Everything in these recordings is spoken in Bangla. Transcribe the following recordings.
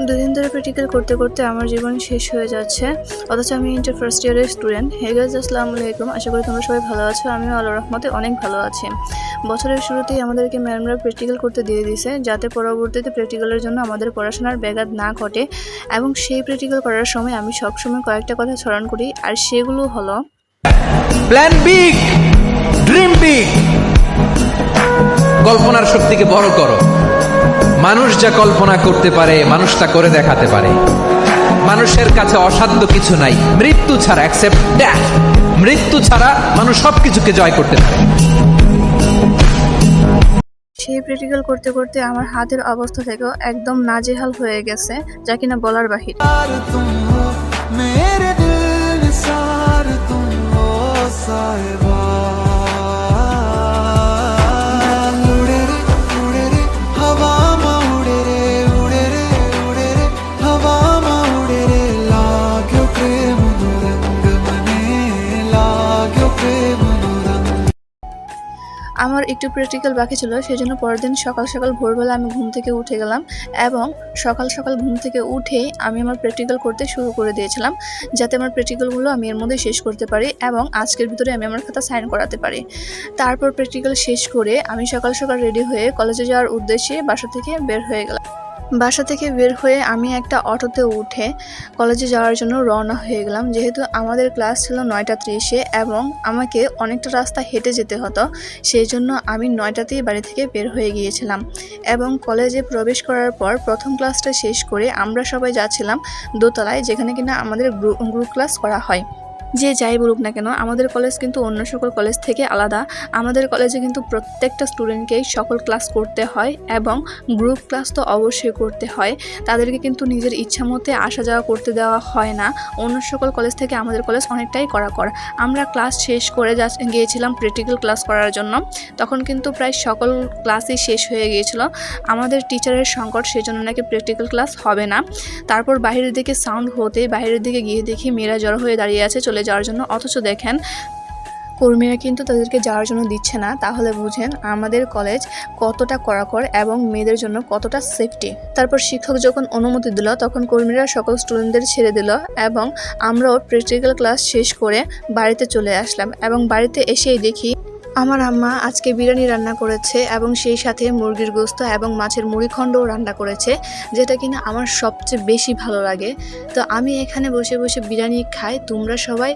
দুদিন ধরে প্র্যাকটিক্যাল করতে করতে আমার জীবন শেষ হয়ে যাচ্ছে, অথচ আমি ইন্টার ফার্স্ট ইয়ারের স্টুডেন্ট। হে গাইস, আসসালামু আলাইকুম। আশা করি তোমরা সবাই ভালো আছো। আমিও আল্লাহর রহমতে অনেক ভালো আছি। বছরের শুরুতেই আমাদেরকে ম্যামরা প্র্যাকটিক্যাল করতে দিয়ে দিয়েছে, যাতে পরবর্তীতে প্র্যাকটিক্যালের জন্য আমাদের পড়াশোনার ব্যাঘাত না ঘটে। এবং সেই প্র্যাকটিক্যাল করার সময় আমি সবসময় কয়েকটা কথা স্মরণ করি, আর সেগুলো হলো প্ল্যান বিগ, ড্রিম বিগ। কল্পনার শক্তিকে বড় করো। মানুষ যা কল্পনা করতে পারে মানুষ তা করে দেখাতে পারে। মানুষের কাছে অসাধ্য কিছু নাই, মৃত্যু ছাড়া। Accept that. মৃত্যু ছাড়া মানুষ সবকিছুকে জয় করতে পারে। সেই প্র্যাকটিক্যাল করতে করতে আমার হাতের অবস্থা থেকেও একদম নাজেহাল হয়ে গেছে, যা কিনা বলার বাহিরে। আমার একটু প্র্যাকটিক্যাল বাকি ছিল, সেই জন্য পরের দিন সকাল সকাল ভোরবেলা আমি ঘুম থেকে উঠে গেলাম এবং সকাল সকাল ঘুম থেকে উঠেই আমি আমার প্র্যাকটিক্যাল করতে শুরু করে দিয়েছিলাম, যাতে আমার প্র্যাকটিক্যালগুলো আমি এর মধ্যে শেষ করতে পারি এবং আজকের ভিতরে আমি আমার খাতা সাইন করাতে পারি। তারপর প্র্যাকটিক্যাল শেষ করে আমি সকাল সকাল রেডি হয়ে কলেজে যাওয়ার উদ্দেশ্যে বাসা থেকে বের হয়ে গেলাম। বাসা থেকে বের হয়ে আমি একটা অটোতে উঠে কলেজে যাওয়ার জন্য রওনা হয়ে গেলাম। যেহেতু আমাদের ক্লাস ছিল 9:30-এ এবং আমাকে অনেকটা রাস্তা হেঁটে যেতে হতো, সেই জন্য আমি 9টাতেই বাড়ি থেকে বের হয়ে গিয়েছিলাম। এবং কলেজে প্রবেশ করার পর প্রথম ক্লাসটা শেষ করে আমরা সবাই যাচ্ছিলাম দোতলায়, যেখানে কিনা আমাদের গ্রুপ ক্লাস করা হয়। যে যাই বলুক না কেন, আমাদের কলেজ কিন্তু অন্য সকল কলেজ থেকে আলাদা। আমাদের কলেজে কিন্তু প্রত্যেকটা স্টুডেন্টকেই সকল ক্লাস করতে হয় এবং গ্রুপ ক্লাস তো অবশ্যই করতে হয়। তাদেরকে কিন্তু নিজের ইচ্ছা মতে আসা যাওয়া করতে দেওয়া হয় না। অন্য সকল কলেজ থেকে আমাদের কলেজ অনেকটাই কড়াকড়। আমরা ক্লাস শেষ করে গিয়েছিলাম প্র্যাকটিক্যাল ক্লাস করার জন্য। তখন কিন্তু প্রায় সকল ক্লাসই শেষ হয়ে গিয়েছিল। আমাদের টিচারের সংকট, সেজন্য নাকি প্র্যাকটিক্যাল ক্লাস হবে না। তারপর বাইরের দিকে সাউন্ড হতে বাইরের দিকে গিয়ে দেখি মেয়েরা জড়ো হয়ে দাঁড়িয়ে আছে চলে যাওয়ার জন্য, অথচ দেখেন কর্মীরা কিন্তু তাদেরকে যাওয়ার জন্য দিচ্ছে না। তাহলে বুঝেন আমাদের কলেজ কতটা কড়াকড় এবং মেয়েদের জন্য কতটা সেফটি। তারপর শিক্ষক যখন অনুমতি দিল, তখন কর্মীরা সকল স্টুডেন্টদের ছেড়ে দিল এবং আমরাও প্র্যাকটিক্যাল ক্লাস শেষ করে বাড়িতে চলে আসলাম। এবং বাড়িতে এসেই দেখি আমার আম্মা আজকে বিরিয়ানি রান্না করেছে এবং সেই সাথে মুরগির গোস্ত এবং মাছের মুড়িখণ্ডও রান্না করেছে, যেটা কিনা আমার সবচেয়ে বেশি ভালো লাগে। তো আমি এখানে বসে বসে বিরিয়ানি খাই। তোমরা সবাই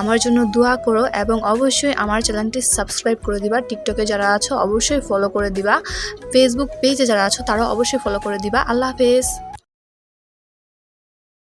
আমার জন্য দোয়া করো এবং অবশ্যই আমার চ্যানেলটি সাবস্ক্রাইব করে দিবা। টিকটকে যারা আছো অবশ্যই ফলো করে দিবা। ফেসবুক পেজে যারা আছো তারাও অবশ্যই ফলো করে দিবা। আল্লাহ হাফেজ।